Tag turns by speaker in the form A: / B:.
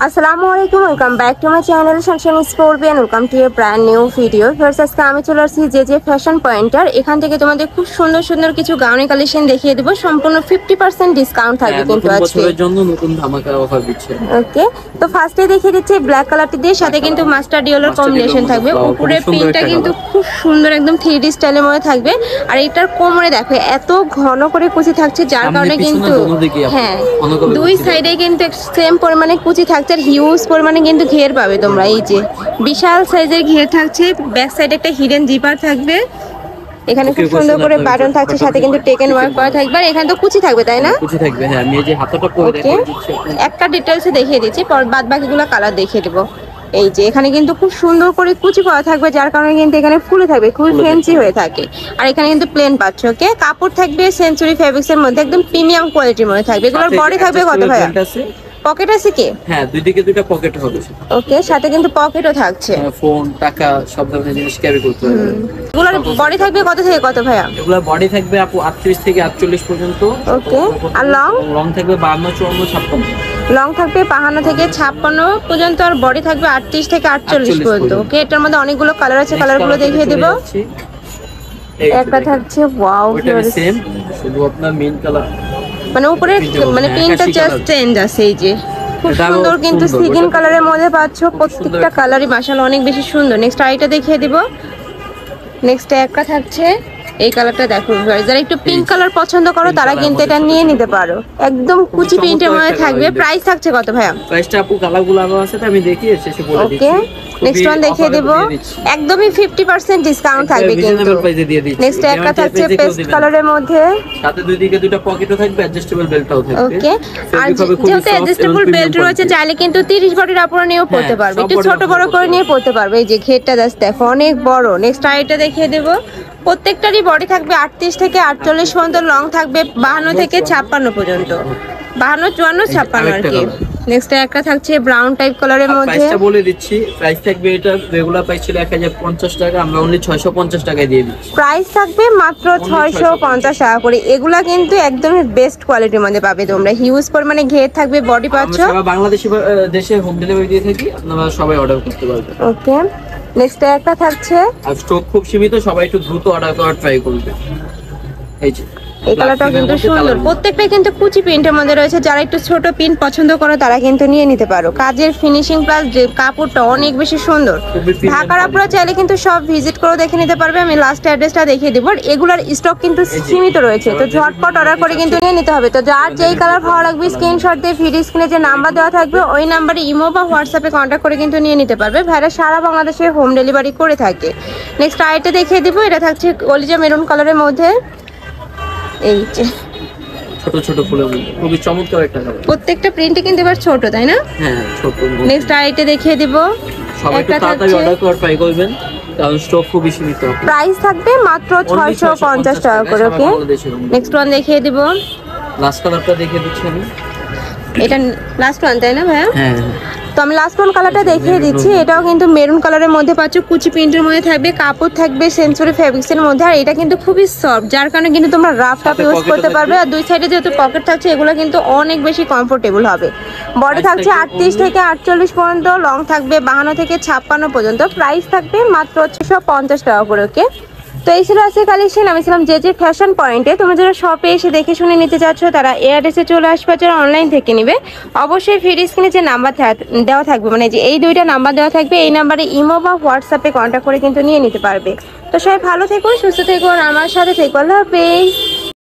A: আসসালামু আলাইকুম, welcome back to my channel Sunshine Sports and welcome to a brand new video. First আজকে আমি চলে আসছি যে ফ্যাশন পয়েন্টার। এখান থেকে তোমাদের খুব সুন্দর সুন্দর কিছু গাউনের কালেকশন দেখিয়ে দেবো। সম্পূর্ণ 50% ডিসকাউন্ট থাকবে কিন্তু আজকে
B: বছরের জন্য নতুন ধামাকা অফার দিচ্ছে।
A: ওকে, তো ফার্স্টে দেখিয়ে দিচ্ছি ব্ল্যাক কালারটি দিয়ে, সাথে কিন্তু মাস্টার্ড ইয়েলোর কম্বিনেশন থাকবে। উপরে প্রিন্টটা কিন্তু খুব সুন্দর, একদম 3D স্টাইলের মধ্যে থাকবে। আর এটার কোমরে দেখো এত ঘন করে কুচি থাকছে, যার কারণে কিন্তু হ্যাঁ দুই সাইডে কিন্তু সেম পরিমাণে কুচি থাকছে। হিউজ পরিমাণে কিন্তু ঘের পাবে তোমরা। এই যে বিশাল সাইজের ঘের থাকছে, ব্যাক সাইডে একটা হিডেন জিপার থাকবে। এখানে খুব সুন্দর করে বাটন থাকছে, সাথে কিন্তু টেকেন ওয়ার্ক করা থাকবে। আর এখানে তো কুচি থাকবে, তাই না?
B: কুচি থাকবে, হ্যাঁ। আমি এই যে হাতাটা পরে দেখিয়ে দিচ্ছি,
A: একটা ডিটেইলসে দেখিয়ে দিচ্ছি, পর বাদ বাকিগুলো কালার দেখিয়ে দেব। এই যে এখানে কিন্তু খুব সুন্দর করে কুচি করা থাকবে, যার কারণে কিন্তু এখানে ফুলে থাকবে, খুব ফ্যান্সি হয়ে থাকে। আর এখানে কিন্তু প্লেন পাচ্ছ। ওকে, কাপড় থাকবে সেঞ্চুরি ফেব্রিক্স এর মধ্যে, একদম প্রিমিয়াম কোয়ালিটির মধ্যে থাকবে। এগুলোর বডি থাকবে কত ভাইয়া? পকেট আছে কি?
B: হ্যাঁ, দুই দিকে দুটো পকেট হবে।
A: ওকে, সাথে কিন্তু পকেটও থাকছে,
B: ফোন, টাকা সব ধরনের জিনিস ক্যারি করতে পারবে।
A: এগুলোর বডি থাকবে কত থেকে কত ভাইয়া?
B: এগুলোর বডি থাকবে আপু 38 থেকে 48 পর্যন্ত।
A: ওকে, আর লং
B: থাকবে 52, 54, 56।
A: লং থাকবে 52 থেকে 56 পর্যন্ত, আর বডি থাকবে 38 থেকে 48 পর্যন্ত। ওকে, এটার মধ্যে অনেকগুলো কালার আছে, কালারগুলো দেখিয়ে দেব। একটা থাকছে ওয়াও,
B: সেম, শুধু আপনার মেইন কালার
A: মানে উপরে মানে প্রিন্টটা জাস্ট চেঞ্জ আছে। এই যে খুব সুন্দর কিন্তু সিগিন কালারের মধ্যে পাচ্ছ। প্রত্যেকটা কালারই মাশাআল্লাহ অনেক বেশি সুন্দর। নেক্সট আইটা দেখিয়ে দিব। নেক্সট একটা থাকছে এই কালারটা দেখো, যারা একটু পিঙ্ক কালার পছন্দ করো তারা কিন্তু এটা নিয়ে নিতে পারো। একদম কুচি প্রিন্টের মধ্যে থাকবে। প্রাইস থাকছে কত ভাইয়া?
B: প্রাইসটা আপু কালারগুলো আরো আছে, তো আমি দেখিয়ে শেষে বলে দিচ্ছি।
A: ওকে, নেক্সট ওয়ান দেখিয়ে দেব। একদমই 50% ডিসকাউন্ট থাকবে কিন্তু। নেক্সট একটা থাকছে পেস্ট কালারের মধ্যে,
B: সাথে দুই দিকে দুটো পকেটও থাকবে, অ্যাডজাস্টেবল বেল্টও থাকবে।
A: ওকে, আর যেহেতু অ্যাডজাস্টেবল বেল্ট রয়েছে, চাইলে কিন্তু 30 বডির আপুরা নিয়েও পড়তে পারবে, একটু ছোট বড় করে নিয়ে পড়তে পারবে। এই যে ঘেরটা দেখো অনেক বড়। নেক্সট আইটা দেখিয়ে দেব। প্রত্যেকটারই বডি থাকবে 38 থেকে 48 পর্যন্ত, লং থাকবে 52 থেকে 56 পর্যন্ত। 52, 54, 56 আর কি। নেক্সট একটা থাকছে ব্রাউন টাইপ কালারের মধ্যে।
B: প্রাইসটা বলে দিচ্ছি, প্রাইস থাকবে এটা রেগুলার প্রাইস ছিল 1050 টাকা, আমরা অনলি 650 টাকায় দিয়ে দিচ্ছি।
A: প্রাইস থাকবে মাত্র 650 টাকা করে। এগুলা কিন্তু একদমই বেস্ট কোয়ালিটির মধ্যে পাবে তোমরা। হিউজ পরিমাণে ঘের থাকবে, বডি পাচ্ছ।
B: আমরা বাংলাদেশে দেশে হোম ডেলিভারি দিয়ে থাকি, আপনারা সবাই অর্ডার করতে পারবেন।
A: ওকে, নেক্সট একটা থাকছে,
B: আর স্টক খুব সীমিত, সবাই একটু দ্রুত অর্ডার করার ট্রাই করবে। এই যে
A: এই কালারটা কিন্তু সুন্দর, প্রত্যেকটাই কিন্তু কুচি প্রিন্টের মধ্যে রয়েছে। যারা একটু ছোট প্রিন্ট পছন্দ করো তারা কিন্তু নিয়ে নিতে পারো। কাজের ফিনিশিং প্লাস কাপড়টা অনেক বেশি সুন্দর। ঢাকার আপনারা চাইলে কিন্তু সব ভিজিট করে দেখে নিতে পারবে। আমি লাস্ট অ্যাড্রেসটা দেখিয়ে দেবো। এগুলার স্টক কিন্তু সীমিত রয়েছে, তো ঝটপট অর্ডার করে কিন্তু নিয়ে নিতে হবে। তো যার যেই কালার ভালো লাগবে স্ক্রিনশট দিয়ে ভিডিও স্ক্রিনে যে নাম্বার দেওয়া থাকবে ওই নাম্বারে ইমো বা হোয়াটসঅ্যাপে কন্ট্যাক্ট করে কিন্তু নিয়ে নিতে পারবে। ভাইরা সারা বাংলাদেশে হোম ডেলিভারি করে থাকে। নেক্সট আইটা দেখিয়ে দিব। এটা থাকছে কলিজা মেরুন কালারের মধ্যে। এই যে
B: ছোট ছোট ফুলের মধ্যে খুবই চমৎকার একটা কালার।
A: প্রত্যেকটা প্রিন্টে কিন্তু এবার ছোট, তাই না?
B: হ্যাঁ, ছোট।
A: নেক্সট আইটা দেখিয়ে দিব।
B: সবাই একটু তাড়াতাড়ি অর্ডার করার ট্রাই করবেন, কারণ স্টক খুব সীমিত।
A: প্রাইস থাকবে মাত্র 650 টাকা করে। ওকে, নেক্সট ওয়ান দেখিয়ে দিব।
B: লাস্ট কালারটা দেখিয়ে দিচ্ছি আমি।
A: এটা লাস্ট ওয়ান, তাই না ভাইয়া?
B: হ্যাঁ,
A: তো আমি লাস্ট ওয়ান কালারটা দেখিয়ে দিচ্ছি। এটাও কিন্তু মেরুন কালারের মধ্যে পাচ্ছ, কুচি প্রিন্টের মধ্যে থাকবে, কাপড় থাকবে সেঞ্চুরি ফেব্রিক্সের মধ্যে। আর এটা কিন্তু খুবই সফট, যার কারণে কিন্তু তোমরা রাফ টাফ ইউজ করতে পারবে। আর দুই সাইডে যেহেতু পকেট থাকছে, এগুলো কিন্তু অনেক বেশি কমফোর্টেবল হবে। বডি থাকছে 38 থেকে 48 পর্যন্ত, লং থাকবে 52 থেকে 56 পর্যন্ত। প্রাইস থাকবে মাত্র 650 টাকা করে। ওকে, তো এই ছিল আজকের কালেকশন। আমি ছিলাম যে ফ্যাশন পয়েন্টে। তোমরা যারা শপে এসে দেখে শুনে নিতে চাচ্ছ তারা এই অ্যাড্রেসে চলে আসবে। যারা অনলাইন থেকে নিবে অবশ্যই ভিডিও স্ক্রিনে যে নাম্বার দেওয়া থাকবে, মানে যে এই দুইটা নাম্বার দেওয়া থাকবে, এই নাম্বারে ইমো বা হোয়াটসঅ্যাপে কন্ট্যাক্ট করে কিন্তু নিয়ে নিতে পারবে। তো সবাই ভালো থেকো, সুস্থ থেকো, আর আমার সাথে থেকো। আল্লাহ হাফেজ।